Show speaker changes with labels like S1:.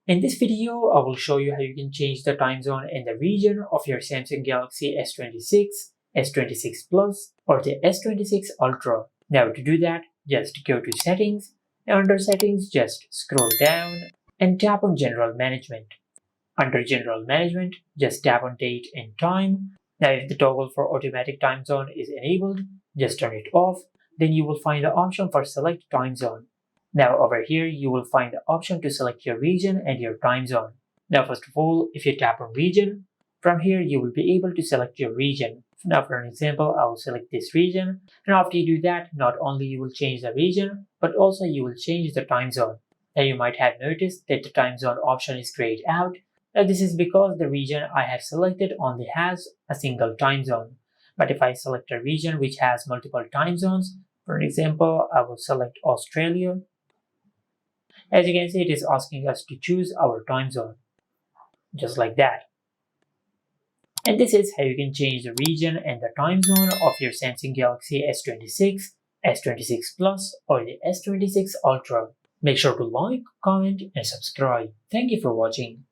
S1: In this video, I will show you how you can change the time zone and the region of your Samsung Galaxy S26, S26 Plus, or the S26 Ultra. Now to do that, just go to Settings, and under Settings just scroll down and tap on General Management. Under General Management, just tap on Date and Time. Now if the toggle for automatic time zone is enabled, just turn it off. Then you will find the option for Select Time Zone. Now over here, you will find the option to select your region and your time zone. Now first of all, if you tap on Region, from here you will be able to select your region. Now for an example, I will select this region, and after you do that, not only you will change the region, but also you will change the time zone. Now you might have noticed that the time zone option is grayed out. Now this is because the region I have selected only has a single time zone. But if I select a region which has multiple time zones, for example, I will select Australia. As you can see, it is asking us to choose our time zone, just like that. And this is how you can change the region and the time zone of your Samsung Galaxy S26, S26 Plus, or the S26 Ultra. Make sure to like, comment, and subscribe. Thank you for watching.